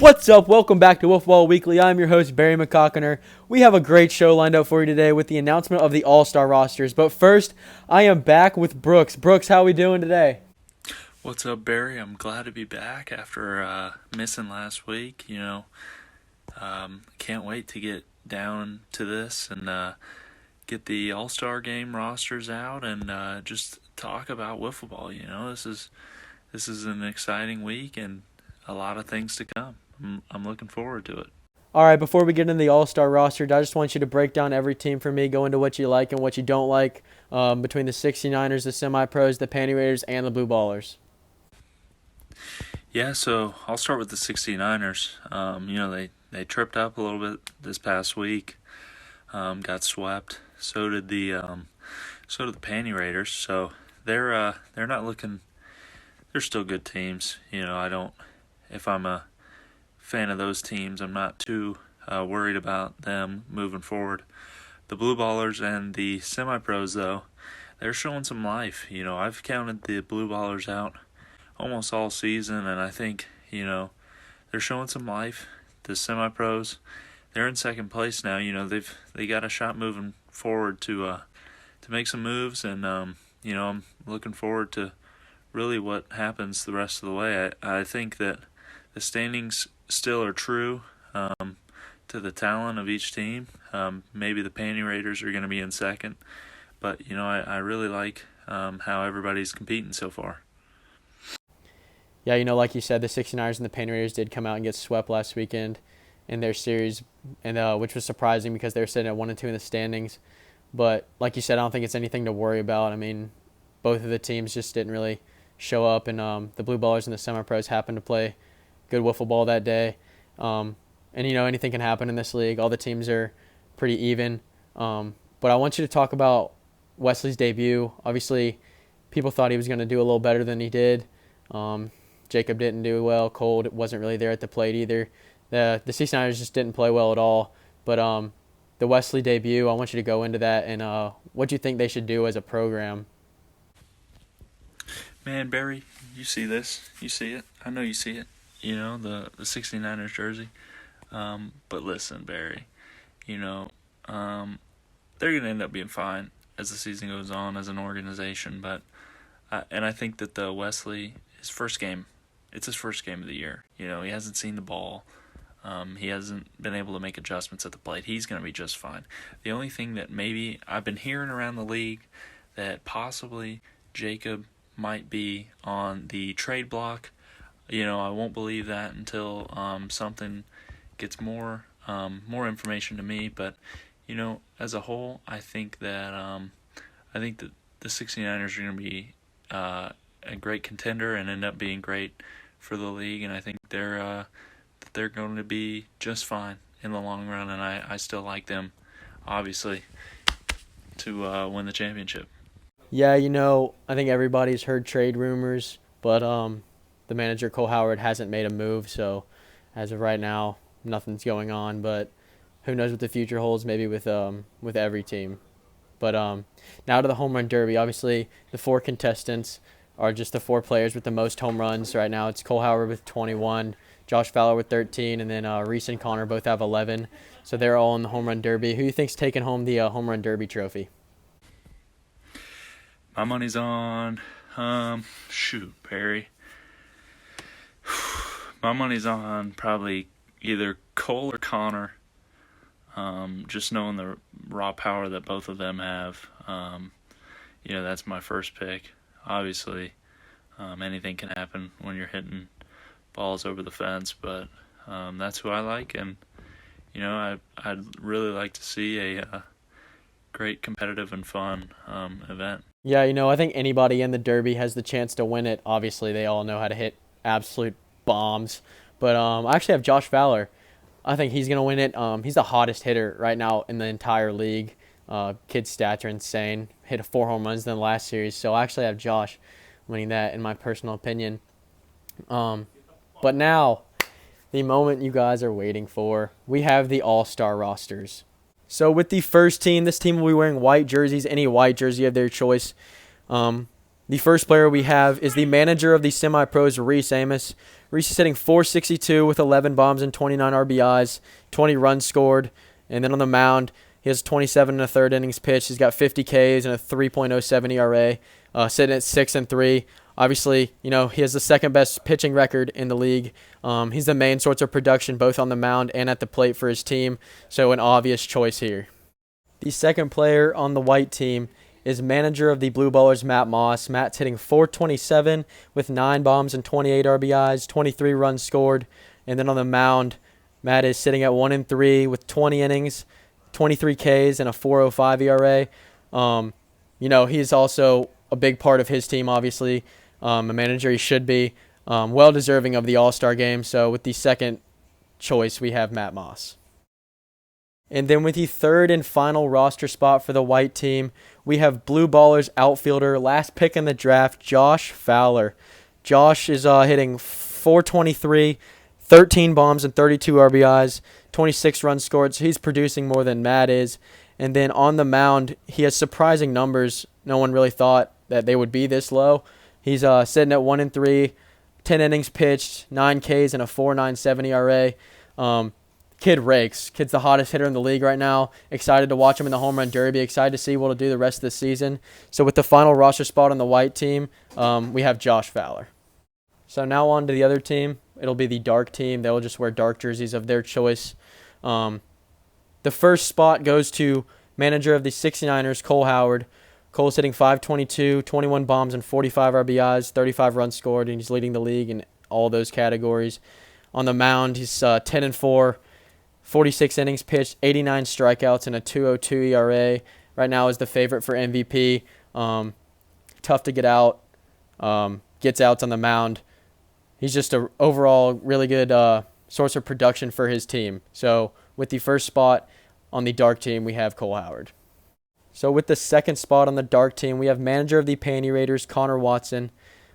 What's up? Welcome back to Wiffleball Weekly. I'm your host, Barry McCockiner. We have a great show lined up for you today with the announcement of the All-Star rosters. But first, I am back with Brooks. Brooks, how are we doing today? What's up, Barry? I'm glad to be back after missing last week. Can't wait to get down to this and get the All-Star game rosters out and just talk about wiffle This is an exciting week and a lot of things to come. I'm looking forward to it. All right, before we get into the All-Star roster, I just want you to break down every team for me, go into what you like and what you don't like between the 69ers, the Semi-Pros, the Panty Raiders, and the Blue Ballers. Yeah, so I'll start with the 69ers. They tripped up a little bit this past week, got swept. So did the Panty Raiders. So they're not looking. They're still good teams. If I'm a fan of those teams, I'm not too worried about them moving forward. The Blue Ballers and the Semi-Pros, though, they're showing some life. I've counted the Blue Ballers out almost all season, and I think, they're showing some life. The Semi-Pros, they're in second place now. They got a shot moving forward to make some moves, and I'm looking forward to really what happens the rest of the way. I think that the standings still are true to the talent of each team. Maybe the Panty Raiders are going to be in second, but I really like how everybody's competing so far. Yeah, like you said, the 69ers and the Panty Raiders did come out and get swept last weekend in their series, and which was surprising because they were sitting at 1 and 2 in the standings. But like you said, I don't think it's anything to worry about. I mean, both of the teams just didn't really show up, and the Blue Ballers and the Semi-Pros happened to play good wiffle ball that day. And anything can happen in this league. All the teams are pretty even. But I want you to talk about Wesley's debut. Obviously, people thought he was going to do a little better than he did. Jacob didn't do well. Cole wasn't really there at the plate either. The 69ers just didn't play well at all. But the Wesley debut, I want you to go into that and what do you think they should do as a program? Man, Barry, you see this. You see it. I know you see it. The 69ers jersey. But listen, Barry, they're going to end up being fine as the season goes on as an organization. But I think that the Wesley, it's his first game of the year. He hasn't seen the ball. He hasn't been able to make adjustments at the plate. He's going to be just fine. The only thing that maybe I've been hearing around the league that possibly Jacob might be on the trade block. I won't believe that until something gets more information to me. But as a whole, I think that the 69ers are going to be a great contender and end up being great for the league, and I think they're going to be just fine in the long run, and I still like them, obviously, to win the championship. Yeah, I think everybody's heard trade rumors, but the manager, Cole Howard, hasn't made a move, so as of right now, nothing's going on, but who knows what the future holds, maybe with every team. But now to the home run derby. Obviously, the 4 contestants are just the 4 players with the most home runs right now. It's Cole Howard with 21, Josh Fowler with 13, and then Reese and Connor both have 11. So they're all in the home run derby. Who do you think's taking home the home run derby trophy? My money's on, Perry. My money's on probably either Cole or Connor. Just knowing the raw power that both of them have, that's my first pick. Obviously, anything can happen when you're hitting balls over the fence, but that's who I like, and I'd really like to see a great competitive and fun event. Yeah, I think anybody in the derby has the chance to win it. Obviously, they all know how to hit absolute bombs, but I actually have Josh Fowler. I think he's going to win it. He's the hottest hitter right now in the entire league. Kid's stats are insane. Hit 4 home runs in the last series. So I actually have Josh winning that in my personal opinion. But now, the moment you guys are waiting for, we have the All-Star rosters. So with the first team, this team will be wearing white jerseys. Any white jersey of their choice. The first player we have is the manager of the semi-pros, Reese Amos. Reese is hitting 462 with 11 bombs and 29 RBIs, 20 runs scored. And then on the mound, he has 27 and a third innings pitched. He's got 50 Ks and a 3.07 ERA, sitting at 6-3. Obviously, he has the second best pitching record in the league. He's the main source of production both on the mound and at the plate for his team, so an obvious choice here. The second player on the white team is manager of the Blue Ballers, Matt Moss. Matt's hitting 427 with 9 bombs and 28 RBIs, 23 runs scored. And then on the mound, Matt is sitting at 1-3 with 20 innings, 23 Ks, and a 4.05 ERA. He's also a big part of his team, obviously. A manager he should be. Well deserving of the All-Star game. So with the second choice, we have Matt Moss. And then with the third and final roster spot for the white team, we have Blue Ballers outfielder, last pick in the draft, Josh Fowler. Josh is hitting 423, 13 bombs and 32 RBIs, 26 runs scored, so he's producing more than Matt is. And then on the mound, he has surprising numbers. No one really thought that they would be this low. He's sitting at 1-3, 10 innings pitched, 9 Ks, and a 4.97 ERA. Kid rakes. Kid's the hottest hitter in the league right now. Excited to watch him in the home run derby. Excited to see what he'll do the rest of the season. So with the final roster spot on the white team, we have Josh Fowler. So now on to the other team. It'll be the dark team. They'll just wear dark jerseys of their choice. The first spot goes to manager of the 69ers, Cole Howard. Cole's hitting 522, 21 bombs and 45 RBIs, 35 runs scored, and he's leading the league in all those categories. On the mound, he's 10-4. 46 innings pitched, 89 strikeouts, and a 2.02 ERA. Right now is the favorite for MVP. Tough to get out. Gets outs on the mound. He's just an overall really good source of production for his team. So with the first spot on the dark team, we have Cole Howard. So with the second spot on the dark team, we have manager of the Panty Raiders, Connor Watson.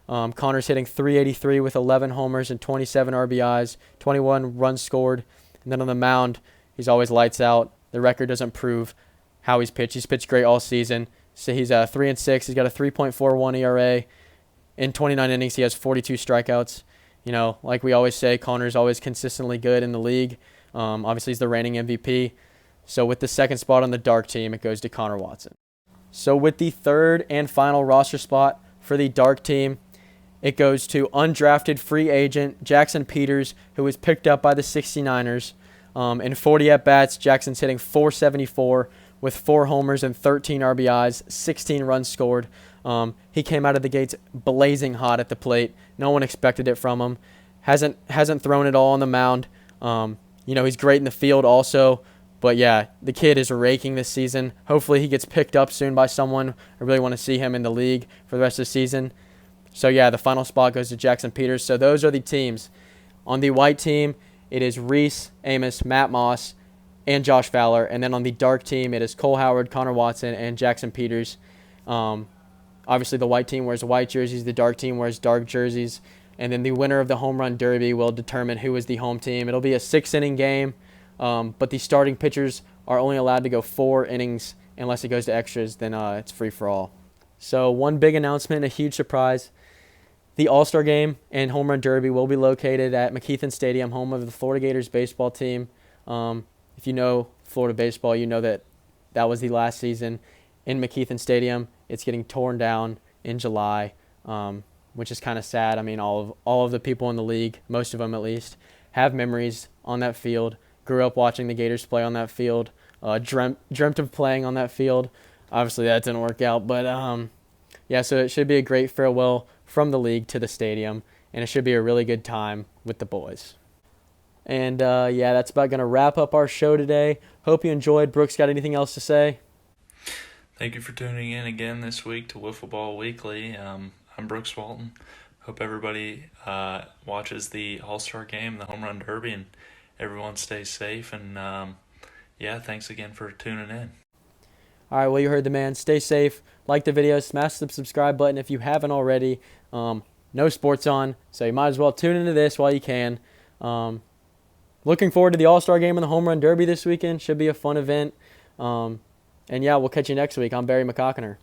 Connor's hitting 383 with 11 homers and 27 RBIs, 21 runs scored. And then on the mound, he's always lights out. The record doesn't prove how he's pitched. He's pitched great all season. So he's 3-6. He's got a 3.41 ERA. In 29 innings, he has 42 strikeouts. Like we always say, Connor's always consistently good in the league. Obviously, he's the reigning MVP. So with the second spot on the dark team, it goes to Connor Watson. So with the third and final roster spot for the dark team, it goes to undrafted free agent Jackson Peters, who was picked up by the 69ers. In 40 at-bats, Jackson's hitting 474 with 4 homers and 13 RBIs, 16 runs scored. He came out of the gates blazing hot at the plate. No one expected it from him. Hasn't thrown it all on the mound. He's great in the field also. But, yeah, the kid is raking this season. Hopefully he gets picked up soon by someone. I really want to see him in the league for the rest of the season. So, yeah, the final spot goes to Jackson Peters. So those are the teams. On the white team, it is Reese Amos, Matt Moss, and Josh Fowler. And then on the dark team, it is Cole Howard, Connor Watson, and Jackson Peters. Obviously, the white team wears white jerseys. The dark team wears dark jerseys. And then the winner of the home run derby will determine who is the home team. It'll be a 6-inning game, but the starting pitchers are only allowed to go 4 innings unless it goes to extras. Then it's free for all. So one big announcement, a huge surprise. The All-Star Game and Home Run Derby will be located at McKethan Stadium, home of the Florida Gators baseball team. If you know Florida baseball, you know that was the last season in McKethan Stadium. It's getting torn down in July, which is kind of sad. I mean, all of the people in the league, most of them at least, have memories on that field. Grew up watching the Gators play on that field. Dreamt of playing on that field. Obviously, that didn't work out, but yeah, so it should be a great farewell from the league to the stadium, and it should be a really good time with the boys. And yeah, that's about going to wrap up our show today. Hope you enjoyed. Brooks, got anything else to say? Thank you for tuning in again this week to Wiffleball Weekly. I'm Brooks Walton. Hope everybody watches the All-Star Game, the Home Run Derby, and everyone stays safe. And yeah, thanks again for tuning in. All right, well, you heard the man. Stay safe. Like the video. Smash the subscribe button if you haven't already. No sports on, so you might as well tune into this while you can. Looking forward to the All-Star Game and the Home Run Derby this weekend. Should be a fun event. And yeah, we'll catch you next week. I'm Barry McCockiner.